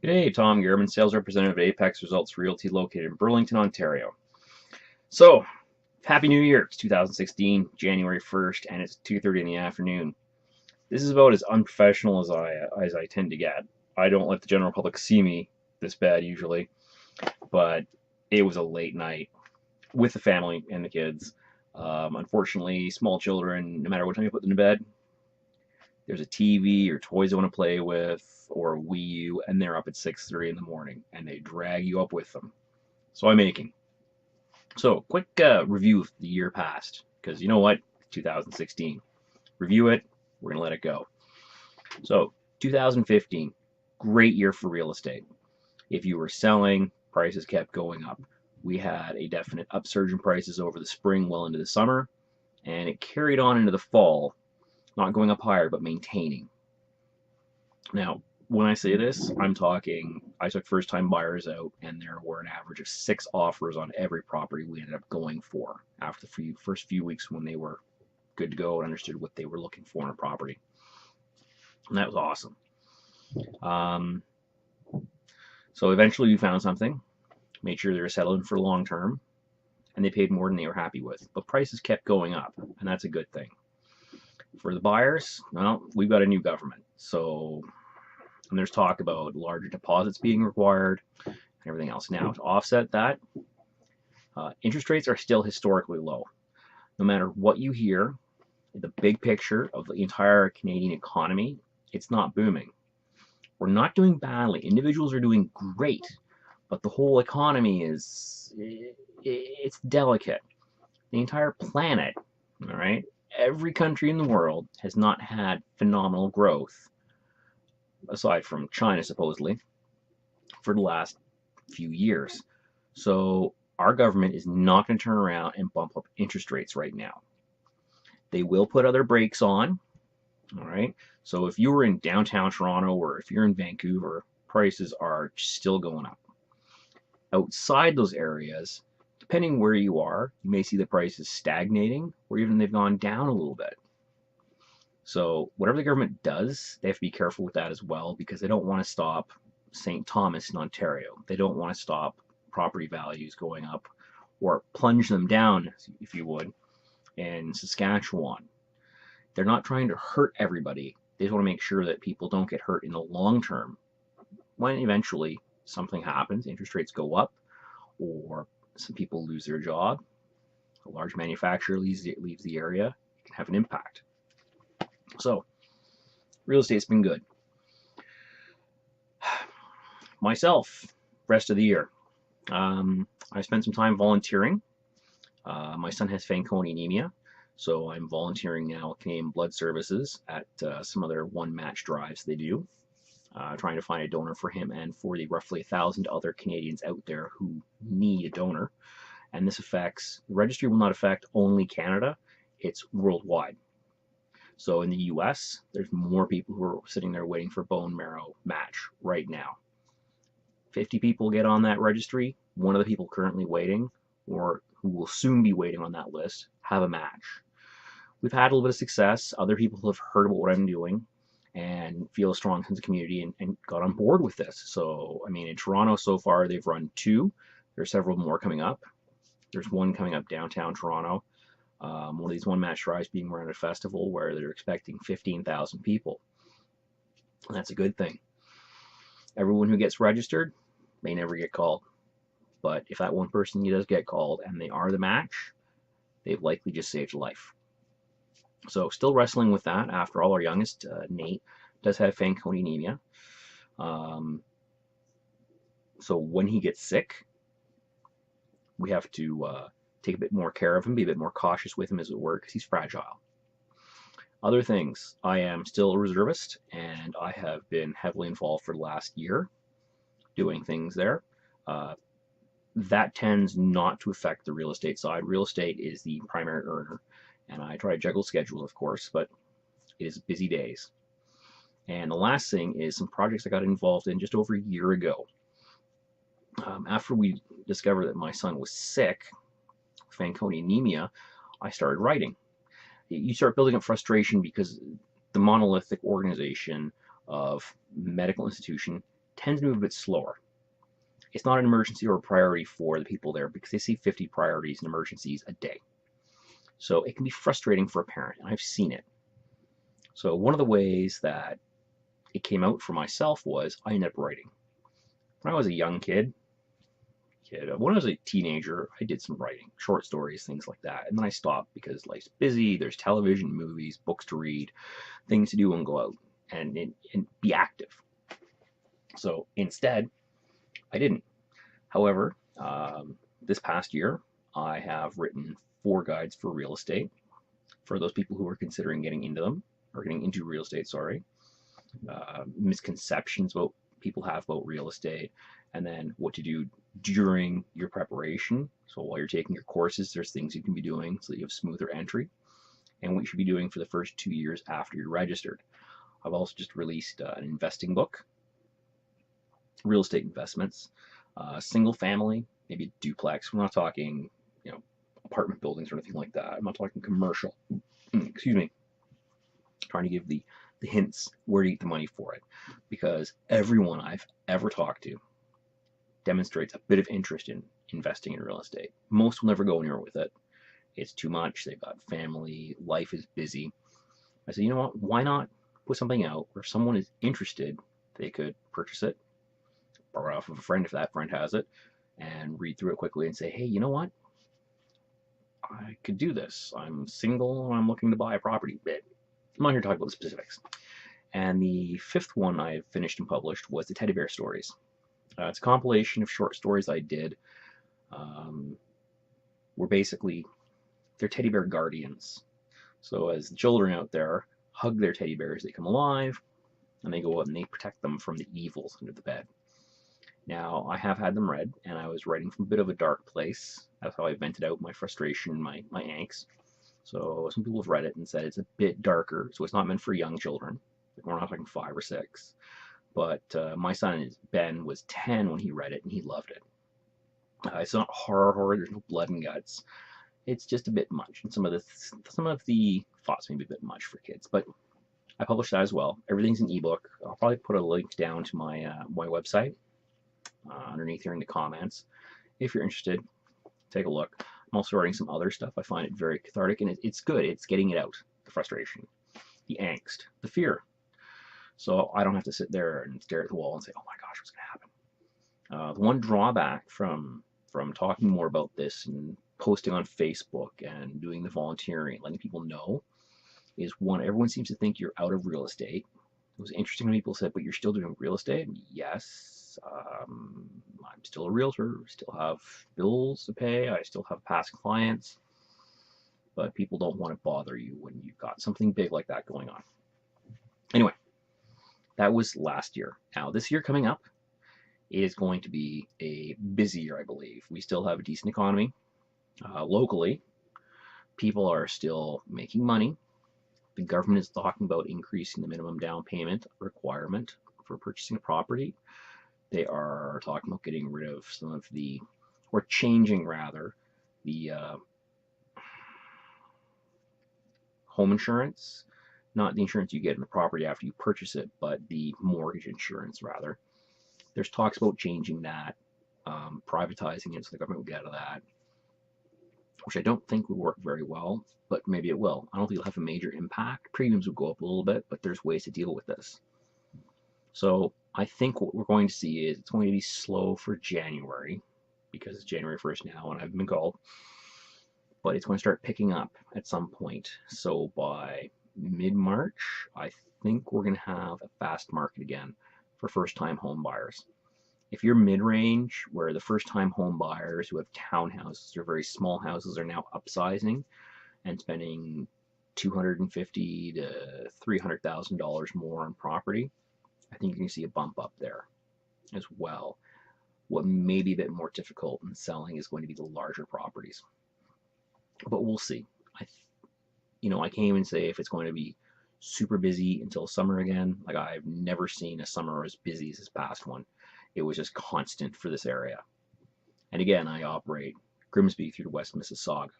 G'day, Tom Germann, sales representative at Apex Results Realty located in Burlington, Ontario. So, Happy New Year. It's 2016, January 1st, and it's 2:30 in the afternoon. This is about as unprofessional as I tend to get. I don't let the general public see me this bad usually, but it was a late night with the family and the kids. Unfortunately, small children, no matter what time you put them to bed, there's a TV or toys they want to play with or a Wii U, and they're up at 6:30 in the morning, and they drag you up with them. So I'm aching. So quick review of the year past, because you know what? 2016. Review it. We're going to let it go. So 2015, great year for real estate. If you were selling, prices kept going up. We had a definite upsurge in prices over the spring, well into the summer, and it carried on into the fall, not going up higher, but maintaining. Now, when I say this, I'm talking, I took first-time buyers out, and there were an average of 6 offers on every property we ended up going for after the first few weeks when they were good to go and understood what they were looking for in a property. And that was awesome. So eventually we found something, made sure they were settling for long term, and they paid more than they were happy with. But prices kept going up, and that's a good thing. For the buyers, well, we've got a new government, so and there's talk about larger deposits being required and everything else. Now, to offset that, interest rates are still historically low. No matter what you hear, the big picture of the entire Canadian economy, it's not booming. We're not doing badly. Individuals are doing great, but the whole economy it's delicate. The entire planet, all right? Every country in the world has not had phenomenal growth, aside from China supposedly, for the last few years. So our government is not going to turn around and bump up interest rates right now. They will put other brakes on, all right? So if you were in downtown Toronto or if you're in Vancouver, prices are still going up. Outside those areas, depending where you are, you may see the prices stagnating or even they've gone down a little bit. So whatever the government does, they have to be careful with that as well, because they don't want to stop St. Thomas in Ontario. They don't want to stop property values going up or plunge them down, if you would, in Saskatchewan. They're not trying to hurt everybody. They just want to make sure that people don't get hurt in the long term. When eventually something happens, interest rates go up, or some people lose their job, a large manufacturer leaves the area, it can have an impact. So, real estate's been good. Myself, rest of the year, I spent some time volunteering. My son has Fanconi anemia, so I'm volunteering now at Canadian Blood Services at some other one-match drives they do, trying to find a donor for him and for the roughly 1,000 other Canadians out there who need a donor. And this affects, the registry will not affect only Canada, it's worldwide. So in the US, there's more people who are sitting there waiting for bone marrow match right now. 50 people get on that registry. One of the people currently waiting, or who will soon be waiting on that list, have a match. We've had a little bit of success. Other people have heard about what I'm doing and feel a strong sense of community and got on board with this. So, I mean, in Toronto so far, they've run 2. There's several more coming up. There's one coming up downtown Toronto. One of these one-match drives being run at a festival where they're expecting 15,000 people. And that's a good thing. Everyone who gets registered may never get called. But if that one person does get called and they are the match, they've likely just saved a life. So still wrestling with that. After all, our youngest, Nate, does have Fanconi anemia. So when he gets sick, we have to take a bit more care of him, be a bit more cautious with him as it were, because he's fragile. Other things, I am still a reservist, and I have been heavily involved for the last year doing things there. That tends not to affect the real estate side. Real estate is the primary earner, and I try to juggle schedules, of course, but it is busy days. And the last thing is some projects I got involved in just over a year ago. After we discovered that my son was sick, Fanconi anemia, I started writing. You start building up frustration because the monolithic organization of medical institution tends to move a bit slower. It's not an emergency or a priority for the people there because they see 50 priorities and emergencies a day. So it can be frustrating for a parent, and I've seen it. So one of the ways that it came out for myself was I ended up writing. When I was a young kid, when I was a teenager, I did some writing, short stories, things like that. And then I stopped because life's busy, there's television, movies, books to read, things to do and go out and be active. So instead, I didn't. However, this past year, I have written 4 guides for real estate for those people who are considering getting into them, or getting into real estate, sorry. Misconceptions about people have about real estate, and then what to do during your preparation. So while you're taking your courses, there's things you can be doing so that you have smoother entry, and what you should be doing for the first 2 years after you're registered. I've also just released an investing book, real estate investments, single family, maybe a duplex. We're not talking, apartment buildings or anything like that. I'm not talking commercial. Excuse me. Trying to give the hints where to get the money for it, because everyone I've ever talked to demonstrates a bit of interest in investing in real estate. Most will never go anywhere with it. It's too much. They've got family, life is busy. I said, you know what? Why not put something out where if someone is interested, they could purchase it, borrow it off of a friend if that friend has it, and read through it quickly and say, hey, you know what? I could do this. I'm single and I'm looking to buy a property. I'm not here to talk about the specifics. And the 5th one I finished and published was the Teddy Bear Stories. It's a compilation of short stories I did. Were basically, they're teddy bear guardians. So as the children out there hug their teddy bears, they come alive, and they go out and they protect them from the evils under the bed. Now, I have had them read, and I was writing from a bit of a dark place. That's how I vented out my frustration and my angst. So some people have read it and said it's a bit darker, so it's not meant for young children. We're not talking 5 or 6. But my son, Ben, was 10 when he read it, and he loved it. It's not horror, there's no blood and guts. It's just a bit much, and some of the thoughts may be a bit much for kids. But I published that as well. Everything's an ebook. I'll probably put a link down to my my website underneath here in the comments. If you're interested, take a look. I'm also writing some other stuff. I find it very cathartic, and it's good. It's getting it out, the frustration, the angst, the fear. So I don't have to sit there and stare at the wall and say, oh my gosh, what's going to happen? The one drawback from talking more about this and posting on Facebook and doing the volunteering, letting people know, is one, everyone seems to think you're out of real estate. It was interesting when people said, but you're still doing real estate? Yes, I'm still a realtor, still have bills to pay, I still have past clients, but people don't want to bother you when you've got something big like that going on. Anyway, that was last year. Now, this year coming up is going to be a busy year, I believe. We still have a decent economy. Locally, people are still making money. The government is talking about increasing the minimum down payment requirement for purchasing a property. They are talking about getting rid of some of the, or changing rather, the home insurance. Not the insurance you get in the property after you purchase it, but the mortgage insurance rather. There's talks about changing that, privatizing it so the government will get out of that, which I don't think would work very well, but maybe it will. I don't think it'll have a major impact. Premiums will go up a little bit, but there's ways to deal with this. So I think what we're going to see is it's going to be slow for January, because it's January 1st now and I've been called, but it's going to start picking up at some point. So by mid-March, I think we're going to have a fast market again for first-time home buyers. If you're mid-range, where the first-time home buyers who have townhouses or very small houses are now upsizing and spending $250,000 to $300,000 more on property, I think you're going to see a bump up there as well. What may be a bit more difficult in selling is going to be the larger properties, but we'll see. I can't even say if it's going to be super busy until summer again. Like, I've never seen a summer as busy as this past one. It was just constant for this area. And again, I operate Grimsby through to West Mississauga,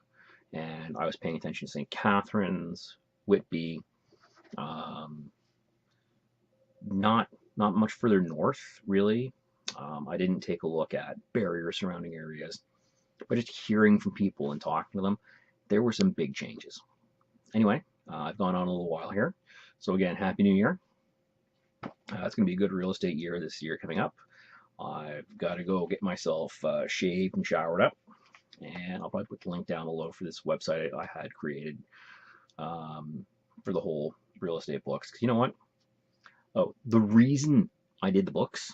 and I was paying attention to St. Catharines, Whitby, not not much further north, really. I didn't take a look at barrier surrounding areas, but just hearing from people and talking to them, there were some big changes. Anyway, I've gone on a little while here. So again, Happy New Year. It's going to be a good real estate year this year coming up. I've got to go get myself shaved and showered up. And I'll probably put the link down below for this website I had created for the whole real estate books. 'Cause you know what? Oh, the reason I did the books,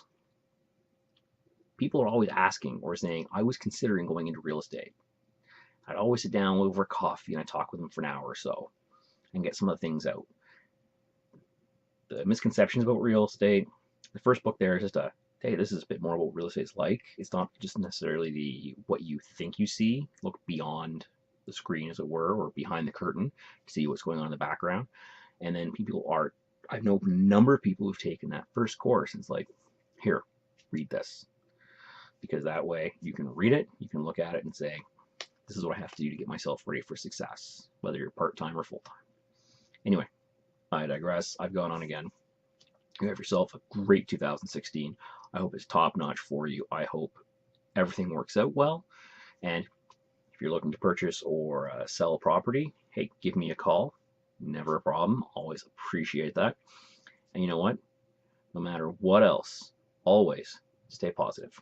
people are always asking or saying, I was considering going into real estate. I'd always sit down over coffee and I'd talk with them for an hour or so and get some of the things out. The misconceptions about real estate. The first book there is just hey, this is a bit more about what real estate's like. It's not just necessarily what you think you see. Look beyond the screen, as it were, or behind the curtain to see what's going on in the background. And then I know a number of people who've taken that first course. And it's like, here, read this. Because that way you can read it, you can look at it and say, this is what I have to do to get myself ready for success, whether you're part-time or full-time. Anyway, I digress. I've gone on again. You have yourself a great 2016. I hope it's top-notch for you. I hope everything works out well. And if you're looking to purchase or sell a property, hey, give me a call. Never a problem. Always appreciate that. And you know what? No matter what else, always stay positive.